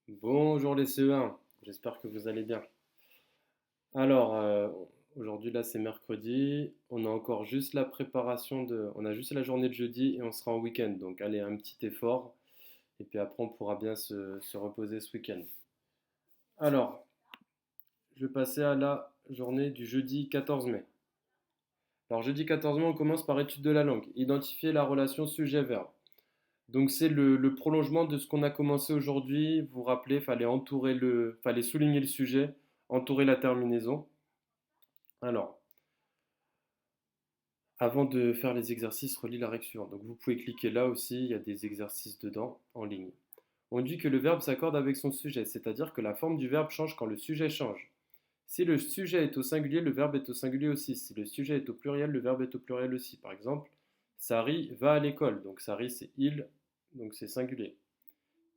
Bonjour les CE1, j'espère que vous allez bien. Alors, aujourd'hui là c'est mercredi, on a encore juste la préparation on a juste la journée de jeudi et on sera en week-end. Donc allez, un petit effort et puis après on pourra bien se reposer ce week-end. Alors, je vais passer à la journée du jeudi 14 mai. Alors jeudi 14 mai, on commence par étude de la langue, identifier la relation sujet-verbe. Donc c'est le prolongement de ce qu'on a commencé aujourd'hui. Vous vous rappelez, fallait souligner le sujet, entourer la terminaison. Alors, avant de faire les exercices, relis la règle suivante. Donc vous pouvez cliquer là aussi, il y a des exercices dedans en ligne. On dit que le verbe s'accorde avec son sujet, c'est-à-dire que la forme du verbe change quand le sujet change. Si le sujet est au singulier, le verbe est au singulier aussi. Si le sujet est au pluriel, le verbe est au pluriel aussi. Par exemple, Sari va à l'école. Donc Sari c'est il, donc c'est singulier.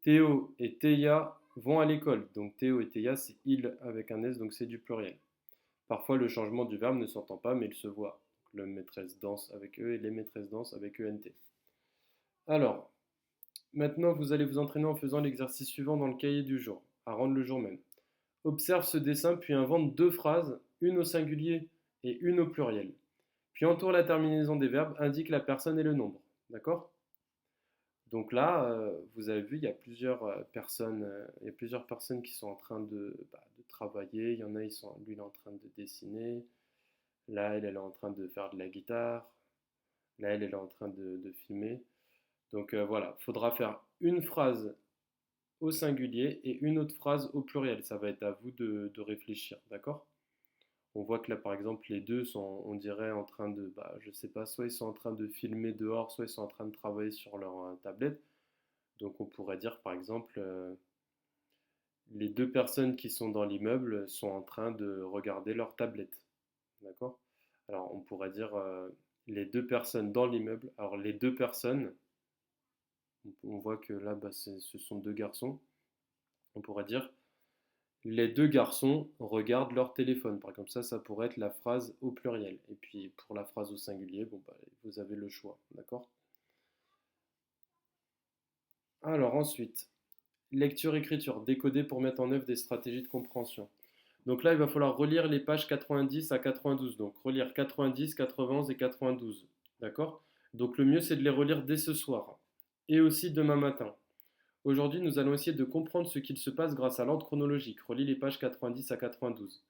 Théo et Théa vont à l'école. Donc Théo et Théa c'est il avec un S, donc c'est du pluriel. Parfois, le changement du verbe ne s'entend pas, mais il se voit. Le maîtresse danse avec E et les maîtresses dansent avec ENT. Alors, maintenant, vous allez vous entraîner en faisant l'exercice suivant dans le cahier du jour, à rendre le jour même. Observe ce dessin, puis invente deux phrases, une au singulier et une au pluriel. Puis entoure la terminaison des verbes, indique la personne et le nombre. D'accord? Donc là, vous avez vu, il y a plusieurs personnes qui sont en train de travailler. Il y en a, lui, il est en train de dessiner. Là, elle est en train de faire de la guitare. Là, elle est en train de filmer. Donc voilà, il faudra faire une phrase au singulier et une autre phrase au pluriel. Ça va être à vous de réfléchir, d'accord? On voit que là, par exemple, les deux sont, on dirait, en train je sais pas, soit ils sont en train de filmer dehors, soit ils sont en train de travailler sur leur tablette. Donc on pourrait dire, par exemple, les deux personnes qui sont dans l'immeuble sont en train de regarder leur tablette, d'accord? Alors on pourrait dire les deux personnes dans l'immeuble. Alors les deux personnes, on voit que là, ce sont deux garçons. On pourrait dire les deux garçons regardent leur téléphone. Par exemple, ça pourrait être la phrase au pluriel. Et puis pour la phrase au singulier, bon, vous avez le choix, d'accord? Alors ensuite, lecture-écriture, décoder pour mettre en œuvre des stratégies de compréhension. Donc là, il va falloir relire les pages 90 à 92. Donc relire 90, 91 et 92. D'accord? Donc le mieux, c'est de les relire dès ce soir. Et aussi demain matin. Aujourd'hui, nous allons essayer de comprendre ce qu'il se passe grâce à l'ordre chronologique. Relis les pages 90 à 92.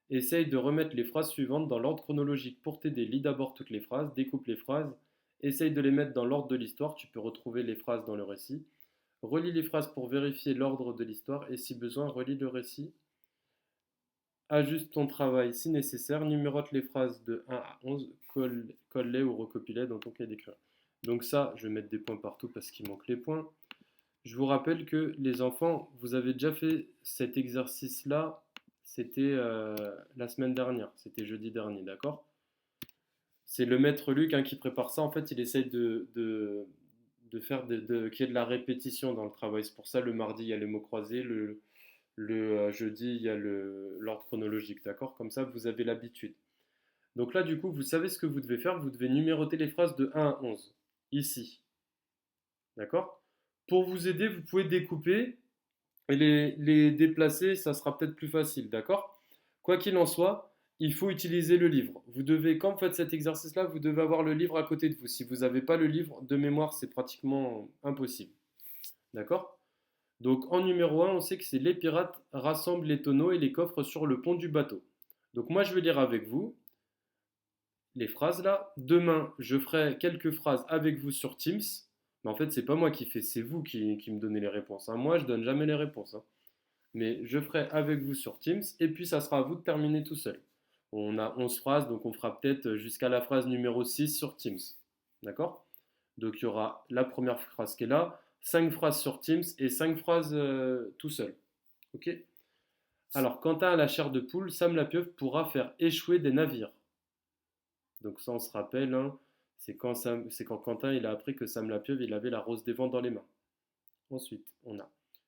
Essaye de remettre les phrases suivantes dans l'ordre chronologique. Pour t'aider, lis d'abord toutes les phrases, découpe les phrases, essaye de les mettre dans l'ordre de l'histoire. Tu peux retrouver les phrases dans le récit. Relis les phrases pour vérifier l'ordre de l'histoire et si besoin, relis le récit. Ajuste ton travail si nécessaire, numérote les phrases de 1 à 11, colle-les ou recopie-les dans ton cahier d'écriture. Donc ça, je vais mettre des points partout parce qu'il manque les points. Je vous rappelle que les enfants, vous avez déjà fait cet exercice-là, c'était la semaine dernière, c'était jeudi dernier, d'accord? C'est le maître Luc hein, qui prépare ça. En fait, il essaye de faire qu'il y ait de la répétition dans le travail. C'est pour ça, le mardi, il y a les mots croisés, le jeudi, il y a l'ordre chronologique, d'accord? Comme ça, vous avez l'habitude. Donc là, du coup, vous savez ce que vous devez faire. Vous devez numéroter les phrases de 1 à 11, ici, d'accord? Pour vous aider, vous pouvez découper et les déplacer, ça sera peut-être plus facile, d'accord? Quoi qu'il en soit, il faut utiliser le livre. Vous devez, quand vous faites cet exercice-là, vous devez avoir le livre à côté de vous. Si vous n'avez pas le livre, de mémoire, c'est pratiquement impossible, d'accord? Donc en numéro un, on sait que c'est les pirates rassemblent les tonneaux et les coffres sur le pont du bateau. Donc moi, je vais lire avec vous les phrases là. Demain, je ferai quelques phrases avec vous sur Teams. Mais en fait, c'est pas moi qui fais, c'est vous qui me donnez les réponses, hein. Moi, je donne jamais les réponses, hein. Mais je ferai avec vous sur Teams et puis ça sera à vous de terminer tout seul. On a 11 phrases, donc on fera peut-être jusqu'à la phrase numéro 6 sur Teams. D'accord? Donc il y aura la première phrase qui est là, 5 phrases sur Teams et 5 phrases tout seul. Ok? Alors, Quentin a la chair de poule, Sam la pieuvre pourra faire échouer des navires. Donc ça, on se rappelle, hein, c'est quand Quentin il a appris que Sam la pieuvre il avait la rose des vents dans les mains. Ensuite, on a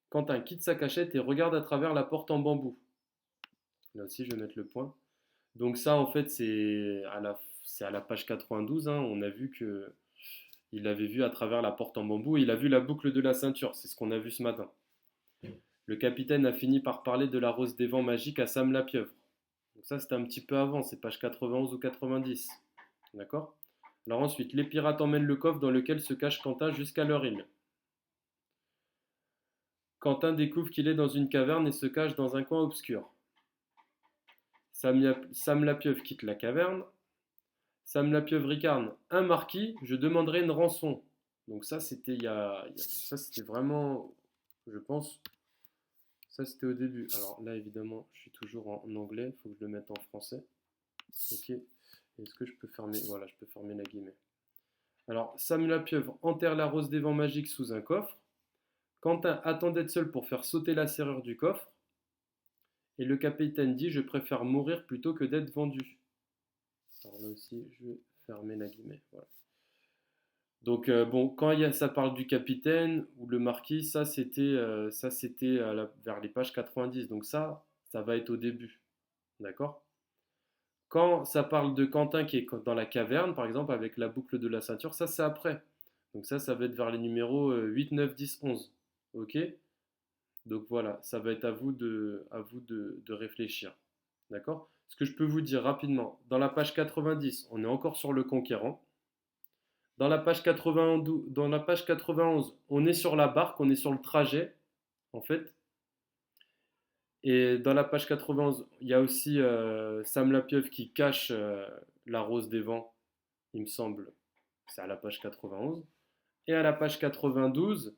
Quentin quitte sa cachette et regarde à travers la porte en bambou. Là aussi, je vais mettre le point. Donc ça, en fait, c'est à la page 92. Hein, on a vu que il avait vu à travers la porte en bambou. Et il a vu la boucle de la ceinture. C'est ce qu'on a vu ce matin. Le capitaine a fini par parler de la rose des vents magique à Sam la pieuvre. Donc ça, c'était un petit peu avant, c'est page 91 ou 90. D'accord? Alors ensuite, les pirates emmènent le coffre dans lequel se cache Quentin jusqu'à leur île. Quentin découvre qu'il est dans une caverne et se cache dans un coin obscur. Sam la pieuvre quitte la caverne. Sam la pieuvre ricarne. Un marquis, je demanderai une rançon. Donc ça, c'était ça, c'était vraiment, je pense, ça, c'était au début. Alors là, évidemment, je suis toujours en anglais. Il faut que je le mette en français. Ok. Est-ce que je peux fermer? Voilà, je peux fermer la guillemets. Alors, Sam la pieuvre enterre la rose des vents magiques sous un coffre. Quentin attend d'être seul pour faire sauter la serrure du coffre. Et le capitaine dit: je préfère mourir plutôt que d'être vendu. Alors là aussi, je vais fermer la guillemets. Voilà. Donc bon, quand ça parle du capitaine ou le marquis, ça c'était vers les pages 90. Donc ça va être au début, d'accord? Quand ça parle de Quentin qui est dans la caverne, par exemple, avec la boucle de la ceinture, ça c'est après. Donc ça va être vers les numéros 8, 9, 10, 11. Ok? Donc voilà, ça va être à vous de réfléchir. D'accord? Ce que je peux vous dire rapidement, dans la page 90, on est encore sur le conquérant. Dans la page 91, on est sur la barque, on est sur le trajet, en fait. Et dans la page 91, il y a aussi Sam la pieuvre qui cache la rose des vents, il me semble. C'est à la page 91. Et à la page 92,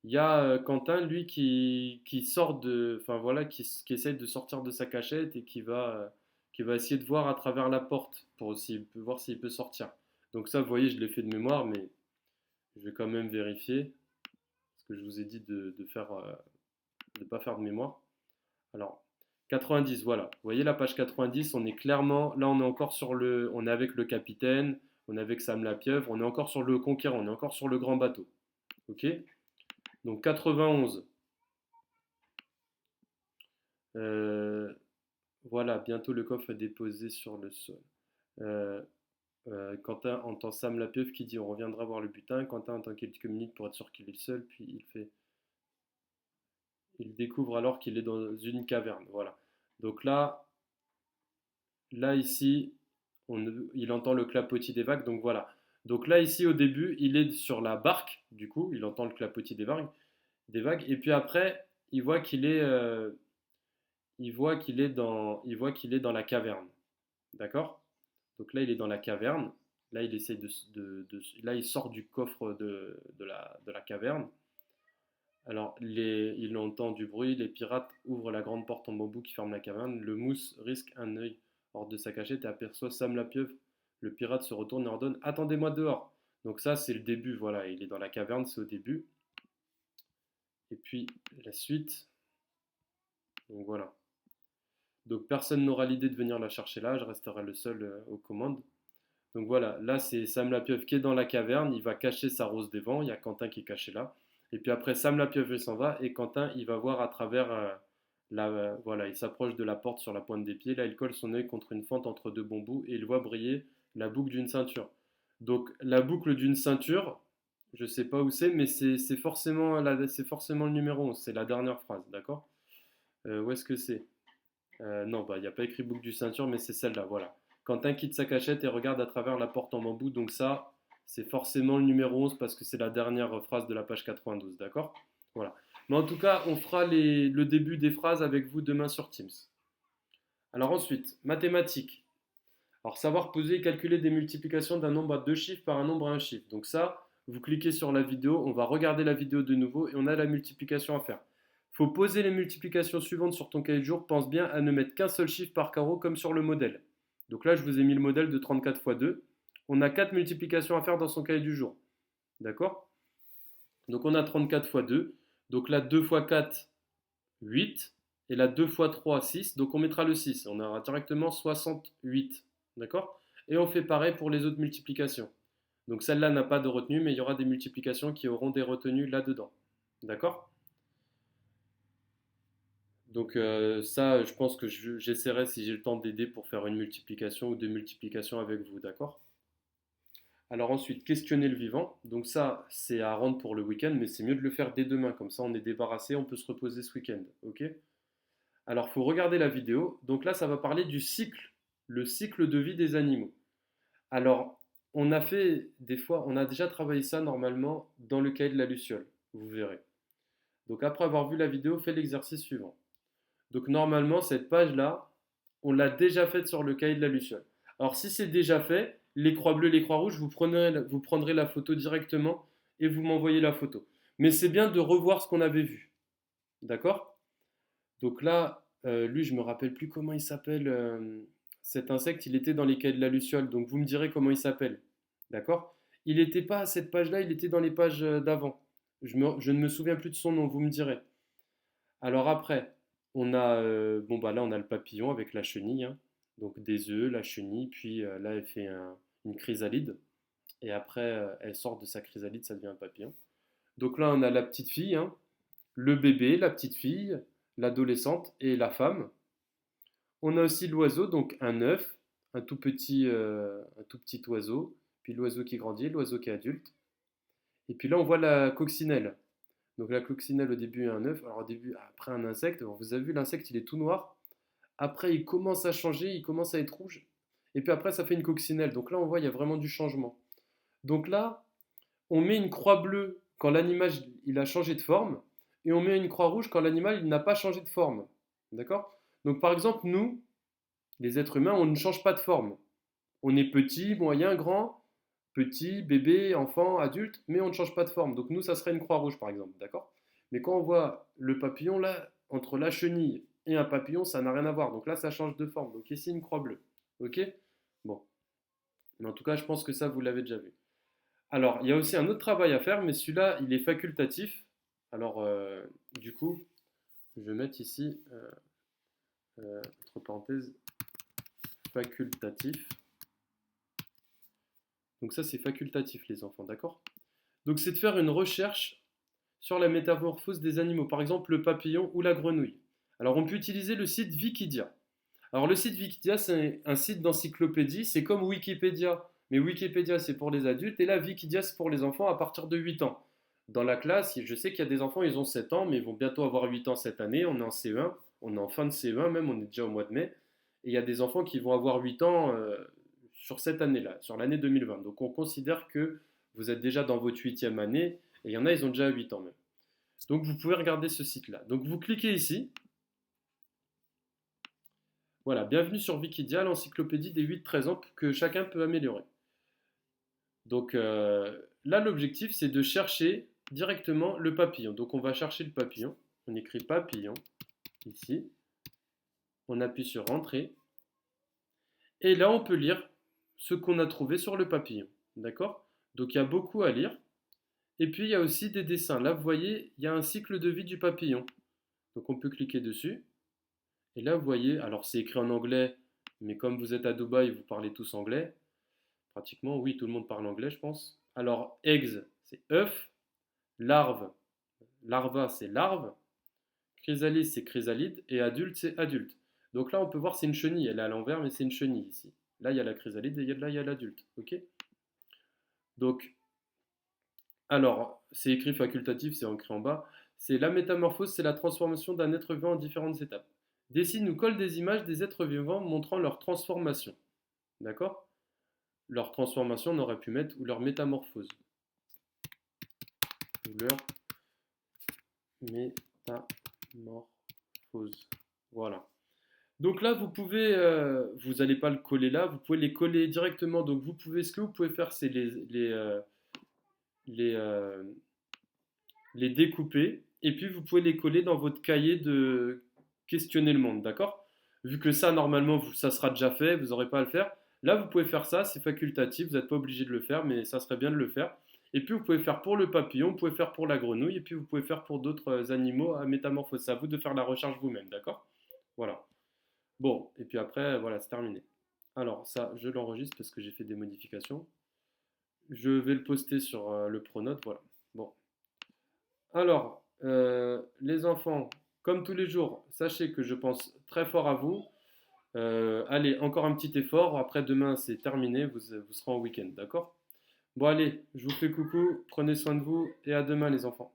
il y a Quentin, lui, qui sort enfin voilà, qui essaye de sortir de sa cachette et qui va essayer de voir à travers la porte pour aussi voir s'il peut sortir. Donc ça, vous voyez, je l'ai fait de mémoire, mais je vais quand même vérifier parce que je vous ai dit de pas faire de mémoire. Alors 90, voilà. Vous voyez la page 90, on est clairement là, on est encore on est avec le capitaine, on est avec Sam la pieuvre, on est encore sur le conquérant, on est encore sur le grand bateau. Ok? Donc 91. Euh, voilà, bientôt le coffre est déposé sur le sol. Euh, Quentin entend Sam la pieuvre qui dit on reviendra voir le butin. Quentin entend quelques minutes pour être sûr qu'il est seul, puis il découvre alors qu'il est dans une caverne. Voilà. Donc là ici, il entend le clapotis des vagues. Donc voilà. Donc là ici au début, il est sur la barque. Du coup, il entend le clapotis des vagues. Et puis après, il voit qu'il est, il voit qu'il est dans la caverne. D'accord? Donc là, il est dans la caverne. Là, il essaie là, il sort du coffre de la caverne. Alors, il entend du bruit. Les pirates ouvrent la grande porte en bambou qui ferme la caverne. Le mousse risque un œil hors de sa cachette et aperçoit Sam la pieuvre. Le pirate se retourne et ordonne: attendez-moi dehors. Donc ça, c'est le début. Voilà, il est dans la caverne, c'est au début. Et puis la suite. Donc voilà. Donc personne n'aura l'idée de venir la chercher là. Je resterai le seul aux commandes. Donc voilà, là c'est Sam la pieuvre qui est dans la caverne, il va cacher sa rose des vents, il y a Quentin qui est caché là. Et puis après Sam la pieuvre il s'en va et Quentin il va voir à travers voilà, il s'approche de la porte sur la pointe des pieds, là il colle son œil contre une fente entre deux bambous et il voit briller la boucle d'une ceinture. Donc la boucle d'une ceinture, je sais pas où c'est, mais c'est forcément, c'est forcément le numéro 11, c'est la dernière phrase, d'accord? Où est-ce que c'est? Non, bah, il n'y a pas écrit boucle du ceinture, mais c'est celle-là, voilà. Quentin quitte sa cachette et regarde à travers la porte en bambou, donc ça, c'est forcément le numéro 11 parce que c'est la dernière phrase de la page 92, d'accord? Voilà. Mais en tout cas, on fera le début des phrases avec vous demain sur Teams. Alors ensuite, mathématiques. Alors savoir poser et calculer des multiplications d'un nombre à deux chiffres par un nombre à un chiffre. Donc ça, vous cliquez sur la vidéo, on va regarder la vidéo de nouveau et on a la multiplication à faire. Il faut poser les multiplications suivantes sur ton cahier de jour. Pense bien à ne mettre qu'un seul chiffre par carreau comme sur le modèle. Donc là, je vous ai mis le modèle de 34 x 2. On a 4 multiplications à faire dans son cahier du jour. D'accord? Donc on a 34 x 2. Donc là, 2 x 4, 8. Et là, 2 x 3, 6. Donc on mettra le 6. On aura directement 68. D'accord? Et on fait pareil pour les autres multiplications. Donc celle-là n'a pas de retenue, mais il y aura des multiplications qui auront des retenues là-dedans. D'accord? Donc ça, je pense que j'essaierai si j'ai le temps d'aider pour faire une multiplication ou deux multiplications avec vous, d'accord? Alors ensuite, questionner le vivant. Donc ça, c'est à rendre pour le week-end, mais c'est mieux de le faire dès demain. Comme ça, on est débarrassé, on peut se reposer ce week-end. Ok? Alors, il faut regarder la vidéo. Donc là, ça va parler du cycle, le cycle de vie des animaux. Alors, on a fait des fois, on a déjà travaillé ça normalement dans le cahier de la Luciole. Vous verrez. Donc après avoir vu la vidéo, faites l'exercice suivant. Donc normalement, cette page-là, on l'a déjà faite sur le cahier de la Luciole. Alors si c'est déjà fait, les croix bleues, les croix rouges, vous prendrez la photo directement et vous m'envoyez la photo. Mais c'est bien de revoir ce qu'on avait vu. D'accord? Donc là, lui, je me rappelle plus comment il s'appelle. Cet insecte, il était dans les cahiers de la Luciole. Donc vous me direz comment il s'appelle. D'accord? Il n'était pas à cette page-là, il était dans les pages d'avant. Je ne me souviens plus de son nom, vous me direz. Alors après, on a, bon bah là on a le papillon avec la chenille, hein. Donc des œufs, la chenille, puis là elle fait une chrysalide, et après elle sort de sa chrysalide, ça devient un papillon. Donc là on a la petite fille, hein, le bébé, la petite fille, l'adolescente et la femme. On a aussi l'oiseau, donc un œuf, un tout petit oiseau, puis l'oiseau qui grandit, l'oiseau qui est adulte. Et puis là on voit la coccinelle. Donc la coccinelle au début est un œuf, alors au début après un insecte. Alors, vous avez vu l'insecte il est tout noir. Après il commence à changer, il commence à être rouge. Et puis après ça fait une coccinelle. Donc là on voit il y a vraiment du changement. Donc là on met une croix bleue quand l'animal il a changé de forme et on met une croix rouge quand l'animal il n'a pas changé de forme. D'accord? Donc par exemple nous les êtres humains on ne change pas de forme. On est petit, moyen, grand, petit, bébé, enfant, adulte, mais on ne change pas de forme. Donc nous, ça serait une croix rouge, par exemple, d'accord? Mais quand on voit le papillon, là, entre la chenille et un papillon, ça n'a rien à voir. Donc là, ça change de forme. Donc ici, une croix bleue. Ok? Bon. Mais en tout cas, je pense que ça, vous l'avez déjà vu. Alors, il y a aussi un autre travail à faire, mais celui-là, il est facultatif. Alors, du coup, je vais mettre ici, entre parenthèses, facultatif. Donc ça, c'est facultatif, les enfants, d'accord? Donc c'est de faire une recherche sur la métamorphose des animaux, par exemple le papillon ou la grenouille. Alors on peut utiliser le site Wikidia. Alors le site Wikidia, c'est un site d'encyclopédie, c'est comme Wikipédia, mais Wikipédia c'est pour les adultes et là Wikidia c'est pour les enfants à partir de 8 ans. Dans la classe, je sais qu'il y a des enfants, ils ont 7 ans, mais ils vont bientôt avoir 8 ans cette année, on est en CE1, on est en fin de CE1 même, on est déjà au mois de mai, et il y a des enfants qui vont avoir 8 ans sur cette année-là, sur l'année 2020. Donc on considère que vous êtes déjà dans votre huitième année, et il y en a, ils ont déjà 8 ans même. Donc vous pouvez regarder ce site-là. Donc vous cliquez ici. Voilà, bienvenue sur Wikidia, l'encyclopédie des 8-13 ans que chacun peut améliorer. Donc là, l'objectif, c'est de chercher directement le papillon. Donc on va chercher le papillon. On écrit papillon ici. On appuie sur Entrée. Et là, on peut lire ce qu'on a trouvé sur le papillon. D'accord? Donc il y a beaucoup à lire. Et puis il y a aussi des dessins. Là, vous voyez, il y a un cycle de vie du papillon. Donc on peut cliquer dessus. Et là, vous voyez, alors c'est écrit en anglais, mais comme vous êtes à Dubaï, vous parlez tous anglais. Pratiquement, oui, tout le monde parle anglais, je pense. Alors, eggs, c'est œuf. Larve, larva, c'est larve. Chrysalide, c'est chrysalide. Et adulte, c'est adulte. Donc là, on peut voir, c'est une chenille. Elle est à l'envers, mais c'est une chenille ici. Là, il y a la chrysalide et là, il y a l'adulte. Ok? Donc, alors, c'est écrit facultatif, c'est écrit en bas. C'est la métamorphose, c'est la transformation d'un être vivant en différentes étapes. Dessine ou colle des images des êtres vivants montrant leur transformation. D'accord? Leur transformation, on aurait pu mettre ou leur métamorphose. Ou leur métamorphose. Voilà. Donc là, vous pouvez, vous n'allez pas le coller là, vous pouvez les coller directement. Donc vous pouvez, ce que vous pouvez faire, c'est les, euh, les découper et puis vous pouvez les coller dans votre cahier de questionner le monde, d'accord? Vu que ça, normalement, ça sera déjà fait, vous n'aurez pas à le faire. Là, vous pouvez faire ça, c'est facultatif, vous n'êtes pas obligé de le faire, mais ça serait bien de le faire. Et puis, vous pouvez faire pour le papillon, vous pouvez faire pour la grenouille, et puis vous pouvez faire pour d'autres animaux à métamorphose. C'est à vous de faire la recherche vous-même, d'accord? Voilà. Bon, et puis après, voilà, c'est terminé. Alors, ça, je l'enregistre parce que j'ai fait des modifications. Je vais le poster sur le Pronote, voilà. Bon, alors, les enfants, comme tous les jours, sachez que je pense très fort à vous. Allez, encore un petit effort. Après, demain, c'est terminé. Vous serez en week-end, d'accord? Bon allez, je vous fais coucou, prenez soin de vous et à demain les enfants.